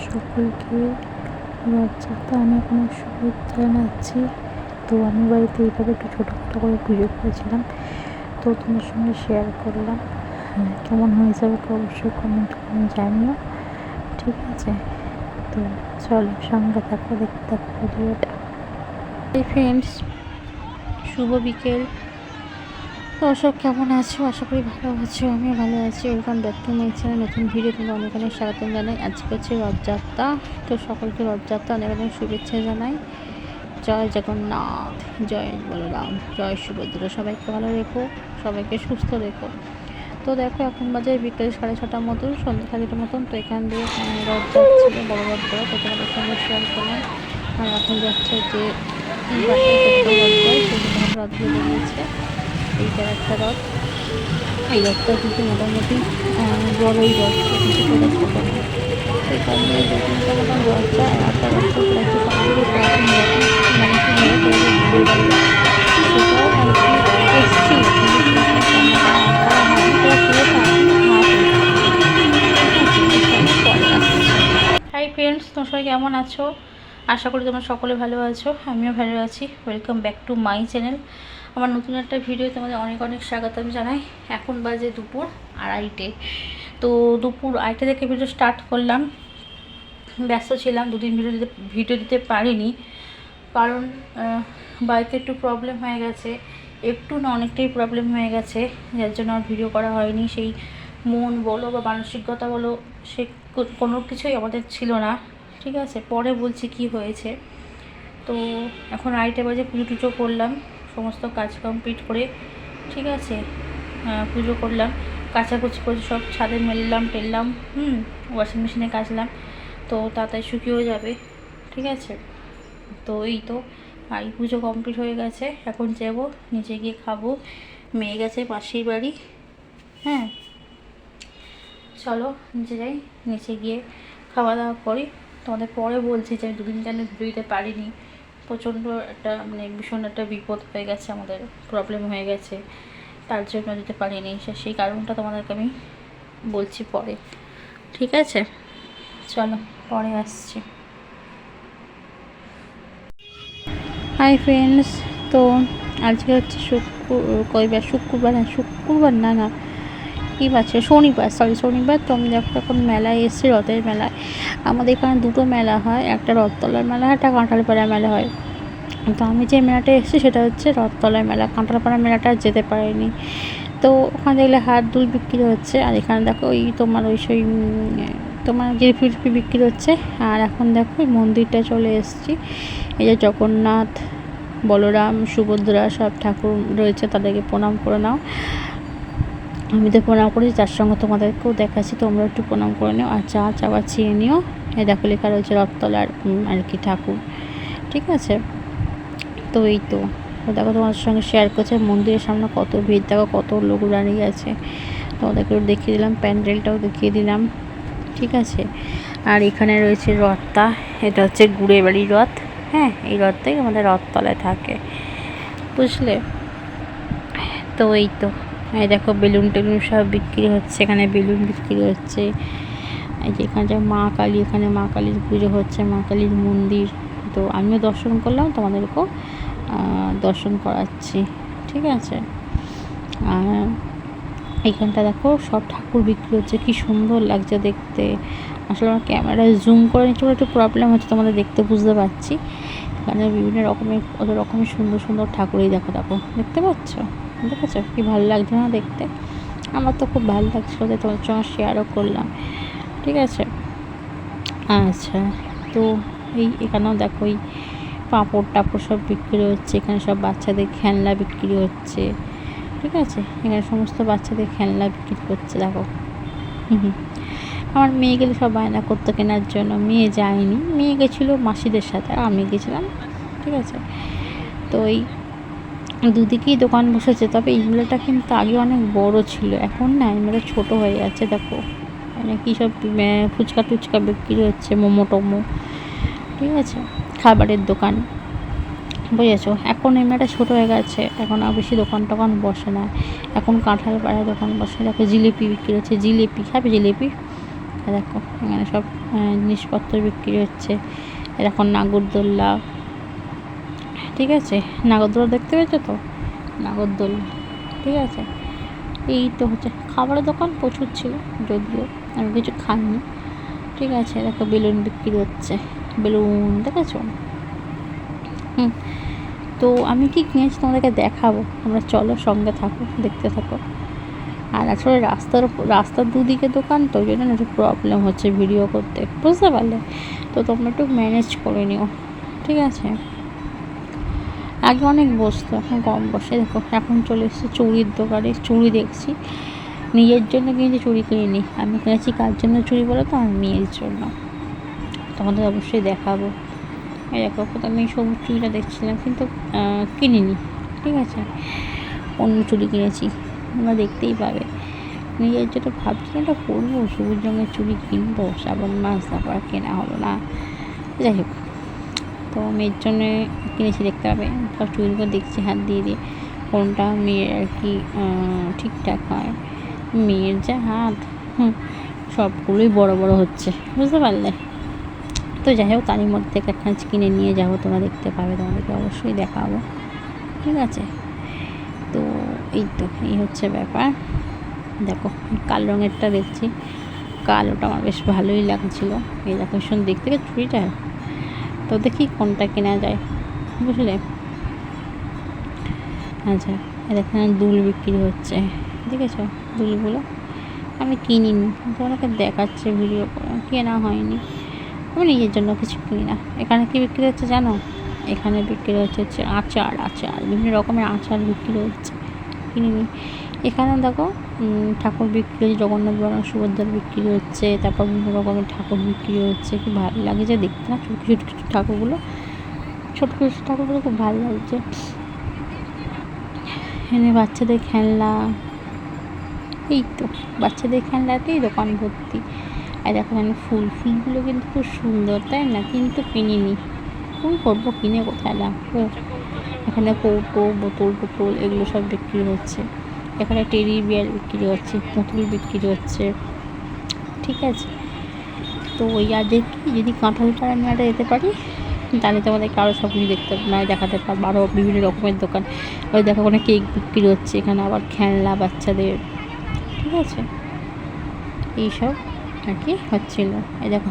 সকলকে রথযাত্রা অনেক অনেক শুভেচ্ছা জানাচ্ছি। তো আমি বাড়িতে এইভাবে একটু ছোটোখাটো করে পুজো করেছিলাম, তো তোমার সঙ্গে শেয়ার করলাম। কেমন হয়েছে আমাকে অবশ্যই কমেন্ট করে জানিও, ঠিক আছে? তো চলো সঙ্গে থাকো, দেখতে থাকো ভিডিওটা। এই ফ্রেন্ডস, শুভ বিকেল। তো সব কেমন আছো? আশা করি ভালো আছো, আমিও ভালো আছি। Welcome back to my channel. নতুন ভিডিও তোমাদের অনেক অনেক স্বাগতম জানাই। আজকে হচ্ছে রথযাত্রা, তো সকলকে রথযাত্রা অনেক অনেক শুভেচ্ছা জানাই। জয় জগন্নাথ, জয় বলরাম, জয় সুভদ্রা। সবাইকে ভালো রেখো, সবাইকে সুস্থ রেখো। তো দেখো এখন বাজে বিকেল 6:30টার মতন, সন্ধ্যা 7টার মতন। তো এখান দিয়ে রথ যাচ্ছিল, বড় রথ বড়, তো তোমাদের সঙ্গে শেয়ার করলাম। আর এখন যাচ্ছে যে রথগুলো বেরিয়েছে, এইটার একটা রথ। এই রথটা কিন্তু মোটামুটি বড়ই রথ, কিন্তু সেটা ছোটো না। সেখান দিয়ে 2-3টা মতন রথ যায়। আর একটা রথ প্রায় সব থেকে প্রাচীন রথ, মানে কি সেটাও আর কি এসছি, কিন্তু সেখানে ক্যামেরা অন করা হয়নি, তো পুরোটা এখনও হাফ এসছে, ঠিক আছে? পরে আসছে। হাই ফ্রেন্ডস, তোমার সবাই কেমন আছো? আশা করি তোমরা সকলে ভালো আছো, আমিও ভালো আছি। Welcome back to my channel. আমার নতুন একটা ভিডিও তোমাদের অনেক অনেক স্বাগতম জানাই। এখন বাজে দুপুর 2:30। তো দুপুর 2:30 থেকে ভিডিও স্টার্ট করলাম। ব্যস্ত ছিলাম, 2 দিন ভিডিও দিতে পারিনি, কারণ বাড়িতে একটু প্রবলেম হয়ে গেছে। একটু না, অনেকটাই প্রবলেম হয়ে গেছে, যার জন্য আর ভিডিও করা হয়নি। সেই মন বলো বা মানসিকতা বলো, সে কোনো কিছুই আমাদের ছিল না, ঠিক আছে? পরে বলছি কি হয়েছে। তো এখন 2:30 বাজে, পুজো টুজো করলাম, সমস্ত কাজ কমপ্লিট করে, ঠিক আছে? পুজো করলাম, কাচাকুচি করে সব ছাদে মেললাম টেললাম, ওয়াশিং মেশিনে কাচলাম, তো তাড়াতাড়ি শুকিয়েও যাবে, ঠিক আছে? তো এই তো, আর পুজো কমপ্লিট হয়ে গেছে। এখন যাব নিচে গিয়ে খাবো। মেয়ে গেছে পাশের বাড়ি, হ্যাঁ। চলো নিচে যাই, নিচে গিয়ে খাওয়া দাওয়া করি। তোমাদের পরে বলছি যে আমি 2 দিন কেন ভিডিও দিতে পারিনি। প্রচণ্ড একটা মানে ভীষণ একটা বিপদ হয়ে গেছে, আমাদের প্রবলেম হয়ে গেছে, তার জন্য দিতে পারিনি। সেই কারণটা তোমাদেরকে আমি বলছি পরে, ঠিক আছে? চলো পরে আসছি। হাই ফ্রেন্ডস, তো আজকে হচ্ছে শুক্রবার না কী বাচ্চা, শনিবার। তো আমি দেখো এখন মেলায় এসেছি, রথের মেলায়। আমাদের এখানে 2টো মেলা হয়, একটা রথতলার মেলা, একটা কাঁঠালপাড়া মেলা হয়। তো আমি যে মেলাটা এসেছি সেটা হচ্ছে রথতলার মেলা। কাঁঠালপাড়া মেলাটা যেতে পারিনি। তো ওখানে দেখলে হাত দুল বিক্রি হচ্ছে, আর এখানে দেখো ওই তোমার তোমার জিলিপি বিক্রি হচ্ছে। আর এখন দেখো এই মন্দিরটা চলে এসেছি। এই যে জগন্নাথ, বলরাম, সুভদ্রা সব ঠাকুর রয়েছে, তাদেরকে প্রণাম করে নাও। আমি তো প্রণাম করেছি, তার সঙ্গে তোমাদেরকেও দেখাচ্ছি, তোমরা একটু প্রণাম করে নিও আর চা চাওয়া চেয়ে নিও। এই দেখো লেখা রয়েছে রথতলার আর কি ঠাকুর, ঠিক আছে? তো এই তো দেখো তোমাদের সঙ্গে শেয়ার করছে, মন্দিরের সামনে কত ভিড়, দেখো কত লোক দাঁড়িয়ে আছে। তোমাদেরকেও দেখিয়ে দিলাম, প্যান্ডেলটাও দেখিয়ে দিলাম, ঠিক আছে? আর এখানে রয়েছে রথটা, এটা হচ্ছে গুড়ে বাড়ির রথ, হ্যাঁ। এই রথটাই আমাদের রথতলায় থাকে, বুঝলে? তো এই তো, এই দেখো বেলুন টেলুন সব বিক্রি হচ্ছে, এখানে বেলুন বিক্রি হচ্ছে। এই যে এখানে মা কালী, এখানে মা কালীর পুজো হচ্ছে, মা কালীর মন্দির। তো আমিও দর্শন করলাম, তোমাদেরকেও দর্শন করাচ্ছি, ঠিক আছে? আর এইখানটা দেখো সব ঠাকুর বিক্রি হচ্ছে, কি সুন্দর লাগছে দেখতে। আসলে আমার ক্যামেরায় জুম করে নিচ্ছে একটু প্রবলেম হচ্ছে, তোমাদের দেখতে বুঝতে পারছি। এখানে বিভিন্ন রকমের কত রকমের সুন্দর সুন্দর ঠাকুরই দেখো দেখতে পাচ্ছ, দেখেছো? কি ভালো লাগছে না দেখতে? আমার তো খুব ভালো লাগছে, তোমাদের সঙ্গে শেয়ারও করলাম, ঠিক আছে? আচ্ছা, তো এখানেও দেখো এই পাঁপড় টাপড় সব বিক্রি হচ্ছে। এখানে সব বাচ্চাদের খেলনা বিক্রি হচ্ছে, ঠিক আছে? এখানে সমস্ত বাচ্চাদের খেলনা বিক্রি করছে, দেখো। আমার মেয়ে গেলে সব বায়না করতো কেনার জন্য, মেয়ে যায়নি, মেয়ে গেছিলো মাসিদের সাথে, আর আমি গেছিলাম, ঠিক আছে? তো এই দুদিকেই দোকান বসেছে। তবে এই মেলাটা কিন্তু আগে অনেক বড় ছিল, এখন না এই মেলা ছোটো হয়ে যাচ্ছে। দেখো মানে কী সব ফুচকা টুচকা বিক্রি হচ্ছে, মোমো টোমো, ঠিক আছে? খাবারের দোকান, বুঝেছো? এখন এই মেলাটা ছোটো হয়ে গেছে, এখন আর বেশি দোকান টোকান বসে না। এখন কাঁঠালপাড়ায় দোকান বসে। দেখো জিলিপি বিক্রি হচ্ছে, জিলিপি খাবে? জিলিপি দেখো এখানে সব জিনিসপত্র বিক্রি হচ্ছে। এরকম নাগরদোল্লা, ঠিক আছে, নাগরদোল্লা দেখতে পেয়েছো তো, নাগরদোল্লা, ঠিক আছে। এই তো হচ্ছে খাবারের দোকান প্রচুর ছিল, যদিও আমি কিছু খাইনি, ঠিক আছে। দেখো বেলুন বিক্রি হচ্ছে, বেলুন দেখেছো। তো আমি কি কিনেছি তোমাদেরকে দেখাবো, তোমরা চলো সঙ্গে থাকো, দেখতে থাকো। আর আসলে রাস্তার দুদিকে দোকান, তো ওই জন্য একটু প্রবলেম হচ্ছে ভিডিও করতে, বুঝতে পারলে। তো তোমরা একটু ম্যানেজ করে নিও, ঠিক আছে। আগে অনেক বসতো, এখন কম বসে। দেখো এখন চলে এসেছে চুড়ির দোকানে, চুড়ি দেখছি। নিজের জন্য কিন্তু চুড়ি কিনিনি, আমি কিনেছি কার জন্য চুড়ি বলো তো, আমার মেয়ের জন্য। তোমাদের অবশ্যই দেখাবো। এই দেখো প্রথমে এই সবুজ চুড়িটা দেখছিলাম, কিন্তু কিনিনি, ঠিক আছে। অন্য চুড়ি কিনেছি, তোমরা দেখতেই পাবে। নিজের জন্য ভাবছি এটা করবো, সবুজ রঙের চুড়ি কিনবো, শ্রাবণ মাস, তারপর কেনা হলো না। যাই হোক, তো মেয়ের জন্য কিনেছি, দেখতে পাবে। সব চুড়িগুলো দেখছি হাত দিয়ে দিয়ে কোনটা মেয়ের আর কি ঠিকঠাক হয়। মেয়ের যা হাত, সবগুলোই বড় বড় হচ্ছে, বুঝতে পারলে। তো যাই হোক, তারই মধ্যে থেকে একটা কিনে নিয়ে যাবো, তোমরা দেখতে পাবে, তোমাদেরকে অবশ্যই দেখাবো, ঠিক আছে। তো এই তো এই হচ্ছে ব্যাপার। দেখো কালো রঙেরটা দেখছি, কালোটা আমার বেশ ভালোই লাগছিলো। এই দেখো ভীষণ দেখতে চুড়িটা, তো দেখি কোনটা কেনা যায়, বুঝলে। আচ্ছা, এখানে দুল বিক্রি হচ্ছে, দেখেছো দুলগুলো। আমি কিনিনি, তোমাকে দেখাচ্ছে ভিডিও করে, কেনা হয়নি। আমি নিজের জন্য কিছু কিনি না। এখানে কি বিক্রি হচ্ছে জানো, এখানে বিক্রি হচ্ছে আচার, বিভিন্ন রকমের আচার বিক্রি হচ্ছে, কিনিনি। এখানে দেখো ঠাকুর বিক্রি হচ্ছে, জগন্নাথ বলরাম সুভদ্রার বিক্রি হচ্ছে, তারপর বিভিন্ন রকমের ঠাকুর বিক্রি হচ্ছে। খুব ভালো লাগে যে দেখতে, না ছোটো ছোটো ছোটো ঠাকুরগুলো, ছোটো ছোটো ঠাকুরগুলো খুব ভালো লাগছে। এখানে বাচ্চাদের খেলনা, এই তো বাচ্চাদের খেলনাতেই দোকান ভর্তি। আর দেখো এখানে ফুলগুলো কিন্তু খুব সুন্দর, তাই না, কিন্তু কিনিনি। কোন করবো কিনে, কোথায় রাখবো। এখানে কৌটো, বোতল টোতল এগুলো সব বিক্রি হচ্ছে। এখানে টেডি বিয়ার বিক্রি হচ্ছে, পুতুল বিক্রি হচ্ছে, ঠিক আছে। তো ওই আর দেখি যদি কাঁঠালপাড়া মেলাটা যেতে পারি, তাহলে তোমাদেরকে আরও সব কিছু দেখাতে পারবো, আরও বিভিন্ন রকমের দোকান। ওই দেখো ওখানে কেক বিক্রি হচ্ছে, এখানে আবার খেলনা বাচ্চাদের, ঠিক আছে। এইসব আর কি হচ্ছিলো। এই দেখো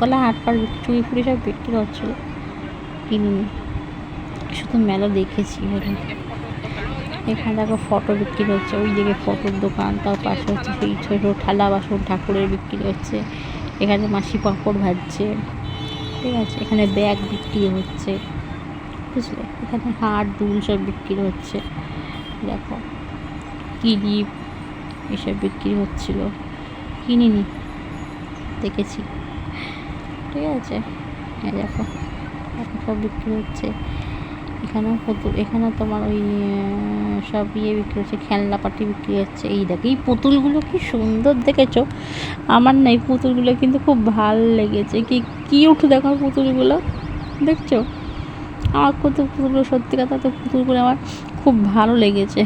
গলা হাটটার চুড়ি ফুড়ি সব বিক্রি হচ্ছিলো, কিনিনি, শুধু মেলা দেখেছি। এখানে দেখো ফটো বিক্রি হচ্ছে, ওই দিকে ফটোর দোকান, তার পাশে হচ্ছে সেই ছোটো থালা বাসন ঠাকুরের বিক্রি হচ্ছে। এখানে মাসি পাঁপড় ভাজছে, ঠিক আছে। এখানে ব্যাগ বিক্রি হচ্ছে, বুঝলে। এখানে হাড় দুল সব বিক্রি হচ্ছে, দেখো ক্লিপ এসব বিক্রি হচ্ছিল, কিনিনি, দেখেছি, ঠিক আছে। এই দেখো এখন সব বিক্রি হচ্ছে। এখানেও এখানে তোমার ওই সব বিক্রি হচ্ছে, খেলনা পাটি বিক্রি হচ্ছে। এই দেখো এই পুতুলগুলো কি সুন্দর দেখেছো, আমার না এই পুতুলগুলো কিন্তু খুব ভাল লেগেছে, কি কিউট দেখো পুতুলগুলো, দেখছো। আমার পুতুলগুলো সত্যি কথা, তো পুতুলগুলো আমার খুব ভালো লেগেছে।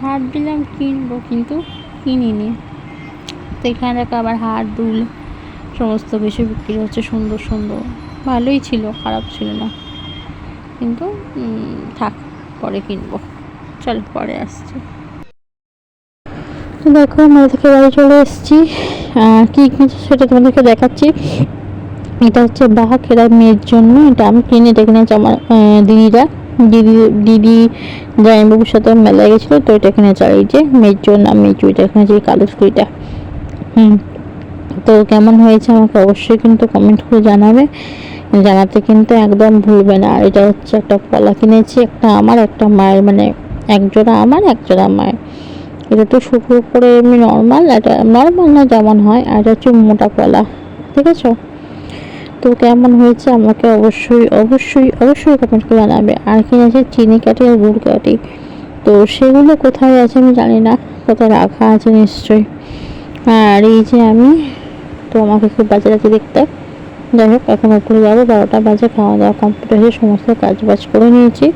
ভাবছিলাম কিনবো, কিন্তু কিনিনি। তো এখানে দেখো আবার হার দুল সমস্ত কিছু বিক্রি হচ্ছে, সুন্দর সুন্দর, ভালোই ছিল, খারাপ ছিল না। কিন্তু থাক, পরে কিনবো, চল পরে আসছি। তো দেখো মেলা থেকে বাড়ি চলে এসেছি, কী কিনেছি সেটা তোমাদেরকে দেখাচ্ছি। এটা হচ্ছে বাহাকেরা মেয়ের জন্য, এটা আমি কিনে কিনেছি আমার দিদি জামাইবাবুর সাথে মেলায় গেছিলো, তো এটা কিনেছি। আর এই যে মেয়ের জন্য আমি এই চুড়িটা কিনেছি, এই কালো চুড়িটা। তো কেমন হয়েছে আমাকে অবশ্যই কিন্তু কমেন্ট করে জানাতে কিন্তু একদম ভুলবে না। আর এটা হচ্ছে একটা পলা কিনেছি, একটা আমার একটা মায়ের, মানে একজোড়া আমার একজোড়া মায়ের। এটা তো শুকনো করে এমনি নর্মাল, এটা নর্মাল না যেমন হয়, আর এটা হচ্ছে মোটা পলা, ঠিক আছে। তো কেমন হয়েছে আমাকে অবশ্যই অবশ্যই অবশ্যই কমেন্ট করে জানাবে। আর কিনেছে চিনি কাঠি আর গুড় কাঠি, তো সেগুলো কোথায় আছে আমি জানি না, কোথায় রাখা আছে নিশ্চয়ই। আর এই যে আমি, তো আমাকে খুব বাজে লাগছে দেখতে। যাই হোক এখন উপরে যাবো, 12টা বাজে, খাওয়া দাওয়া কমপ্লিট হয়ে সমস্ত কাজ বাজ করে নিয়েছি,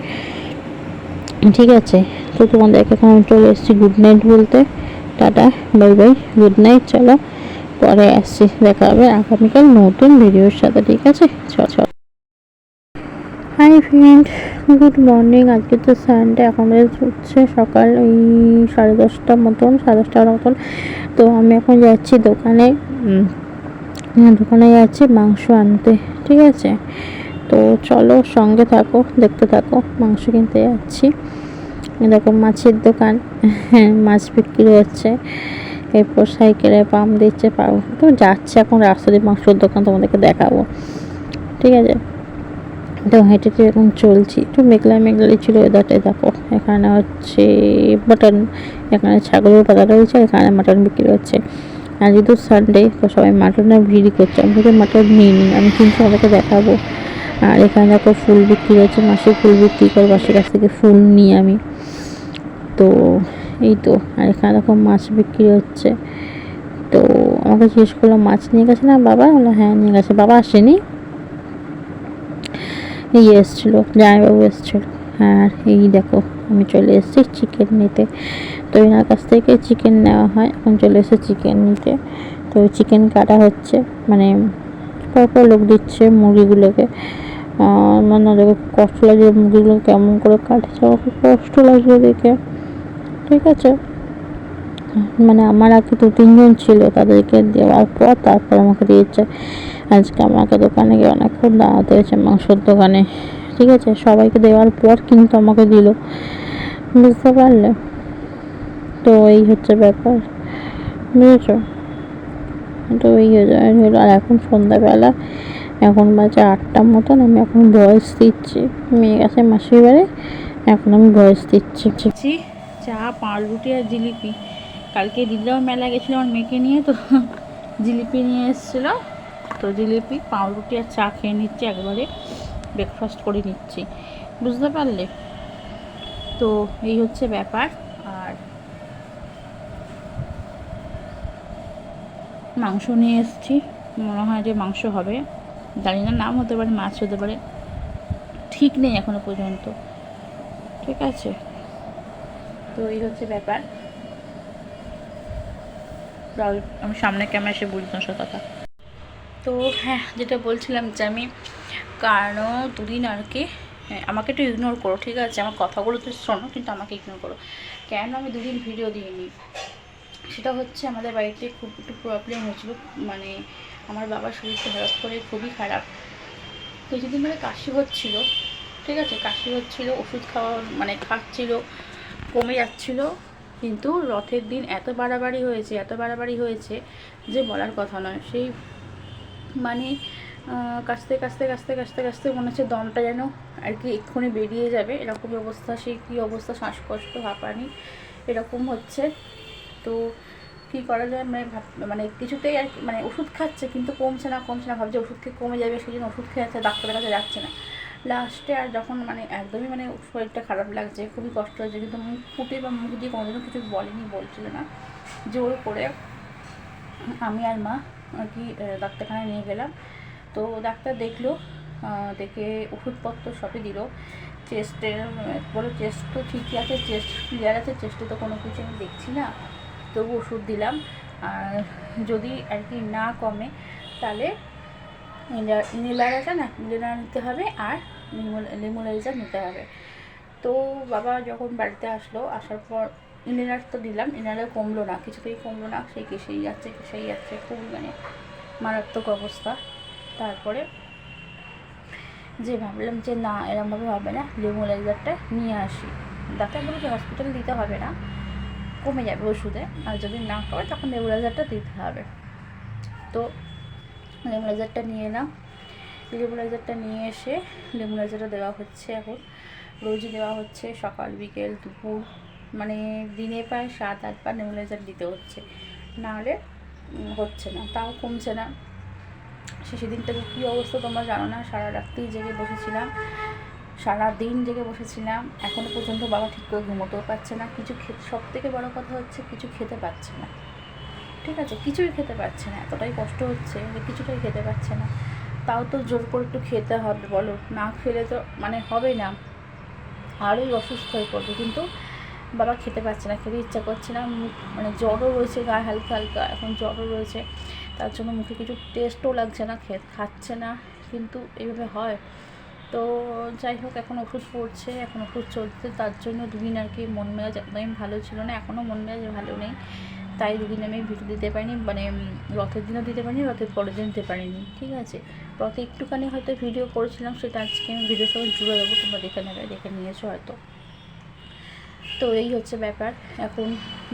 ঠিক আছে। তো তোমাদেরকে এখন আমি চলে এসেছি গুড নাইট বলতে, tata bye bye, good night, চলো পরে আসছি, দেখা হবে আগামীকাল নতুন ভিডিওর সাথে, ঠিক আছে? চল চল। Hi friend, good morning. আজকে তো সানডে, এখন হচ্ছে সকাল ওই 10:30টার মতন, 10:30টার মতন। তো আমি এখন যাচ্ছি দোকানে, দোকানে যাচ্ছি মাংস আনতে, ঠিক আছে? তো চলো সঙ্গে থাকো, দেখতে থাকো। মাংস কিনতে যাচ্ছি। দেখো মাছের দোকান, মাছ বিক্রি হচ্ছে। এরপর সাইকেলে পাম্প দিচ্ছে, তো যাচ্ছে এখন রাস্তা দিয়ে মাংসের দোকান, তোমাদেরকে দেখাবো, ঠিক আছে? তো হেঁটে এরকম চলছি, একটু মেঘলা মেঘলাই ছিল ওয়েদারটাই। দেখো এখানে হচ্ছে মাটন, এখানে ছাগলের পাতা রয়েছে, এখানে মাটন বিক্রি হচ্ছে। আর যেহেতু সানডে, তো সবাই মাটনের ভিড় করছে। আমি তো মাটন নিইনি, আমি কিন্তু আমাকে দেখাবো। আর এখানে দেখো ফুল বিক্রি হচ্ছে, মাসে ফুল বিক্রি করে, মাসের কাছ থেকে ফুল নিই আমি। তো এই তো, আর এখানে দেখো মাছ বিক্রি হচ্ছে। তো আমাকে জিজ্ঞেস করলো মাছ নিয়ে গেছে না বাবা? বললো হ্যাঁ নিয়ে গেছে। বাবা আসেনি, এই এসেছিলো, জামাইবাবু এসেছিলো। আর এই দেখো আমি চলে এসেছি চিকেন নিতে। তো এনার কাছ থেকে চিকেন নেওয়া হয়, এখন চলে এসেছে চিকেন নিতে। তো চিকেন কাটা হচ্ছে, মানে পরপর লোক দিচ্ছে মুরগিগুলোকে। মানে দেখো কষ্ট লাগে, মুরগিগুলো কেমন করে কাটছে, আমাকে কষ্ট লাগছে দেখে, ঠিক আছে? মানে আমার আগে 2-3 জন ছিল, তাদেরকে দেওয়ার পর তারপর আমাকে দিয়েছে। আজকে আমাকে দোকানে গিয়ে অনেকক্ষণ দাঁড়াতে হয়েছে মাংসর দোকানে, ঠিক আছে? সবাইকে দেওয়ার পর কিন্তু আমাকে দিল, বুঝতে পারলে? তো এই হচ্ছে ব্যাপার, বুঝেছ? তো এই হলো। আর এখন সন্ধ্যাবেলা, এখন বাজে 8টার মতন। আমি এখন ভয়েস দিচ্ছি, মেয়ে গেছে মাসির বাড়ি, এখন আমি ভয়েস দিচ্ছি। চা, পাউরুটি আর জিলিপি। কালকে দিদিরাও মেলা গেছিলো আমার মেয়েকে নিয়ে, তো জিলিপি নিয়ে এসেছিলো। তো জিলিপি, পাউরুটি আর চা খেয়ে নিচ্ছি, একবারে ব্রেকফাস্ট করে নিচ্ছি, বুঝতে পারলে? তো এই হচ্ছে ব্যাপার। আর মাংস নিয়ে এসেছি, মনে হয় যে মাংস হবে, জানি না, নাম হতে পারে, মাছ হতে পারে, ঠিক নেই এখনো পর্যন্ত, ঠিক আছে? তো এই হচ্ছে ব্যাপার। আমি সামনে ক্যামেরা এসে বলি তোমার কথা। তো হ্যাঁ, যেটা বলছিলাম যে আমি কারণ 2 দিন আর কি, আমাকে একটু ইগনোর করো, ঠিক আছে? আমার কথাগুলো তো শোনো, কিন্তু আমাকে ইগনোর করো। কেন আমি 2 দিন ভিডিও দিইনি, সেটা হচ্ছে আমাদের বাড়িতে খুব একটু প্রবলেম হয়েছিল। মানে আমার বাবার শরীরটা হঠাৎ করে খুবই খারাপ, কিছুদিন ধরে কাশি হচ্ছিল, ঠিক আছে? কাশি হচ্ছিল, ওষুধ খাওয়া মানে খাচ্ছিল, কমে যাচ্ছিল। কিন্তু রথের দিন এত বাড়াবাড়ি হয়েছে যে বলার কথা নয়। সেই মানে কাশতে মনে হচ্ছে দমটা যেন আর কি এক্ষুনি বেরিয়ে যাবে, এরকম অবস্থা। সেই কী অবস্থা, শ্বাসকষ্ট, হাঁপানি এরকম হচ্ছে। তো কী করা যায়, মানে কিছুতেই আর মানে ওষুধ খাচ্ছে কিন্তু কমছে না, ভাবছে ওষুধ খেয়ে কমে যাবে, সেই জন্য ওষুধ খেয়ে যাচ্ছে, ডাক্তারের কাছে যাচ্ছে না। লাস্টে আর যখন মানে একদমই মানে শরীরটা খারাপ লাগছে, খুবই কষ্ট হচ্ছে, কিন্তু মুখ ফুটে বা মুখ দিয়ে কোনোদিনও কিছু বলছিল না, জোর করে আমি আর মা আর কি ডাক্তারখানায় নিয়ে গেলাম। তো ডাক্তার দেখলো, দেখে ওষুধপত্র সবই দিল। চেস্টের বলো, চেস্ট তো ঠিকই আছে, চেস্ট ক্লিয়ার আছে, চেস্টে তো কোনো কিছু আমি দেখছি না, তবু ওষুধ দিলাম। আর যদি আর কি না কমে তাহলে ইনহেলার আছে না, ইনহেলার নিতে হবে, আর নেবুলাইজার নিতে হবে। তো বাবা যখন বাড়িতে আসলো, আসার পর ইনহেলার তো দিলাম, ইনহেলার কমলো না, কিছুতেই কমলো না, সেই কেসেই যাচ্ছে, খুব মানে মারাত্মক অবস্থা। তারপরে যে ভাবলাম যে না, এরমভাবে হবে না, নেবুলাইজারটা নিয়ে আসি। ডাক্তার বলে যে হসপিটাল দিতে হবে না, কমে যাবে ওষুধে, আর যদি না কমে তখন নেবুলাইজারটা দিতে হবে। তো নেবুলাইজারটা নিয়ে এলাম, নেবুলাইজারটা নিয়ে এসে নেবুলাইজারটা দেওয়া হচ্ছে, এখন রোজই দেওয়া হচ্ছে, সকাল বিকেল দুপুর, মানে দিনে প্রায় 7-8 বার নেবুলাইজার দিতে হচ্ছে, নাহলে হচ্ছে না, তাও কমছে না। সেদিনটাকে কী অবস্থা তোমরা জানো না, সারা রাত্রি জেগে বসেছিলাম, সারাদিন জেগে বসেছিলাম, এখনও পর্যন্ত বাবা ঠিক করে ঘুমোতেও পারছে না, কিছু খেতে, সবথেকে বড়ো কথা হচ্ছে কিছু খেতে পারছে না, ঠিক আছে? কিছুই খেতে পারছে না, এতটাই কষ্ট হচ্ছে যে কিছুটাই খেতে পারছে না। তাও তো জোর করে একটু খেতে হবে, বলো, না খেলে তো মানে হবে না, আরোই অসুস্থ হয়ে পড়বে। কিন্তু বাবা খেতে পারছে না, খেতে ইচ্ছা করছে না, মানে জ্বরও রয়েছে, গায়ে হালকা হালকা এখন জ্বরও রয়েছে। তার জন্য মুখে কিছু টেস্টও লাগছে না, খাচ্ছে না, কিন্তু এইভাবে হয়। তো যাই হোক, এখন ওষুধ পড়ছে, এখন ওষুধ চলছে, তার জন্য দুদিন আর কি মন মেজাজ একদমই ভালো ছিল না, এখনও মন মেজাজ ভালো নেই। তাই দুদিন আমি ভিডিও দিতে পারিনি, মানে রথের দিনও দিতে পারিনি, রথের পরের দিন দিতে পারিনি, ঠিক আছে। রথে একটুখানি হয়তো ভিডিও করেছিলাম, সেটা আজকে আমি ভিডিও সঙ্গে জুড়ে দেবো, তোমরা দেখে নেবে, দেখে নিয়েছো হয়তো। তো এই হচ্ছে ব্যাপার। এখন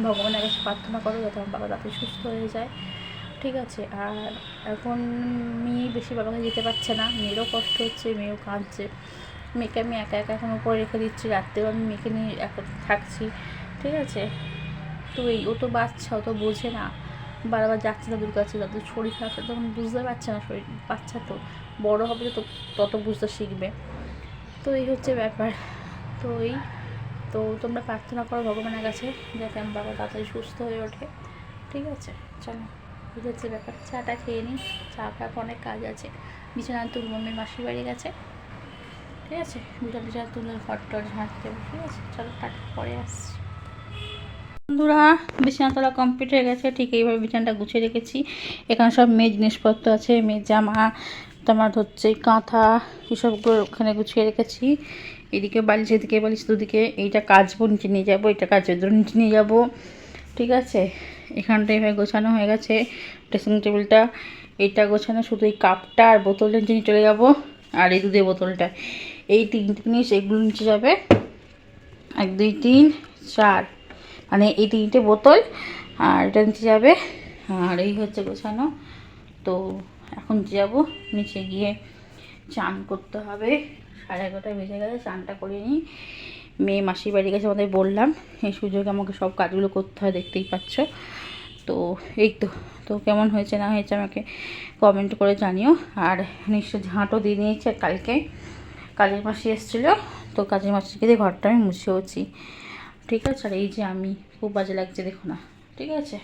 ভগবানের কাছে প্রার্থনা করো যাতে আমার বাবা তাড়াতাড়ি সুস্থ হয়ে যায়, ঠিক আছে। আর এখন মেয়ে বেশি বাবাকে যেতে পারছে না, মেয়েরও কষ্ট হচ্ছে, মেয়েও কাঁদছে। মেয়েকে আমি একা একা এখন উপরে রেখে দিচ্ছি, রাত্রেও আমি মেয়েকে নিয়ে একা থাকছি, ঠিক আছে। তো ও তো বাচ্চা, ও তো বোঝে না, বারবার যাচ্ছে দাদুর কাছে, দাদুর শরীর খারাপ, তখন বুঝতে পারছে না, শরীর বাচ্চা তো বড়ো হবে তো তত বুঝতে শিখবে। তো এই হচ্ছে ব্যাপার। তো তোমরা প্রার্থনা করো ভগবানের কাছে যাতে আমার বাবা তাড়াতাড়ি সুস্থ হয়ে ওঠে, ঠিক আছে। চলো, এই হচ্ছে ব্যাপার। চাটা খেয়ে নিই, চা খাওয়ার অনেক কাজ আছে। বিছানা তুল, মম্মির মাসির বাড়ি গেছে, ঠিক আছে। বিছানা তুলে ঘর টর ঝাঁট দেবো, ঠিক আছে। চলো, টাটা, পরে আসছি। বন্ধুরা, বিছানা তোলা কমপ্লিট হয়ে গেছে, ঠিক এইভাবে বিছানাটা গুছিয়ে রেখেছি। এখানে সব মেয়ের জিনিসপত্র আছে, মেয়ের জামা তোমার হচ্ছে কাঁথা, এসবগুলো ওখানে গুছিয়ে রেখেছি। এদিকে বালিশ, এদিকে বালিশ, দুদিকে। এইটা কাচবো, নিচে নিয়ে যাবো, এটা কাচের জন্য নিচে নিয়ে যাবো, ঠিক আছে। এখানটা এভাবে গোছানো হয়ে গেছে, ড্রেসিং টেবিলটা। এইটা গোছানো, শুধু এই কাপটা আর বোতলটা নিচে নিয়ে চলে যাবো, আর এই দুধের বোতলটা, এই তিনটে জিনিস এগুলো নিচে যাবে। 1 2 3 4, মানে এই তিনটে বোতল আর এটা নিচে যাবে। আর এই হচ্ছে গোছানো। তো এখন যাবো নিচে গিয়ে চান করতে হবে, 11:30 বেজে গেছে, চানটা করে নিই। মেয়ে মাসির বাড়ি গেছে, আমাদের বললাম, এই সুযোগে আমাকে সব কাজগুলো করতে হয়, দেখতেই পাচ্ছ। তো এই তো কেমন হয়েছে না হয়েছে আমাকে কমেন্ট করে জানিও। আর নিশ্চয় ঝাঁটও দিয়ে নিয়েছে, কালকে কাজের মাসি এসেছিলো, তো কাজের মাসিকে দিয়ে ঘরটা আমি মুছেওছি, ঠিক আছে। আর এই যে আমি, খুব বাজে লাগছে দেখো না, ঠিক আছে।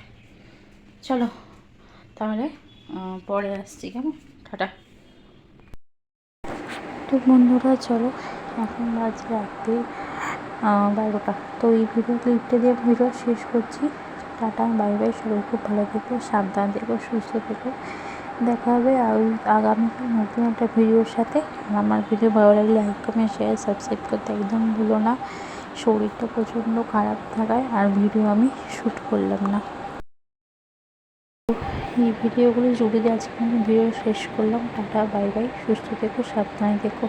চলো তাহলে পরে আসছি, কেমন, টাটা। তো বন্ধুরা চলো, এখন বাজে রাত্রি 12টা। তো এই ভিডিও ক্লিপটা দিয়ে ভিডিও শেষ করছি। টাটা, বাই বাই, সবাই খুব ভালো থেকো, সাবধান থেকো, সুস্থ থেকো। দেখা হবে আর আগামীকাল নতুন একটা ভিডিওর সাথে। আমার ভিডিও ভালো লাগলে লাইক, কমেন্ট, শেয়ার, সাবস্ক্রাইব করতে একদম ভুলো না। শরীরটা প্রচণ্ড খারাপ থাকায় আর ভিডিও আমি শ্যুট করলাম না। এই ভিডিওগুলো জুড়ে দিয়ে আজকে আমি ভিডিও শেষ করলাম। টাটা, বাই বাই, সুস্থ থেকো, সাবধানে থেকো।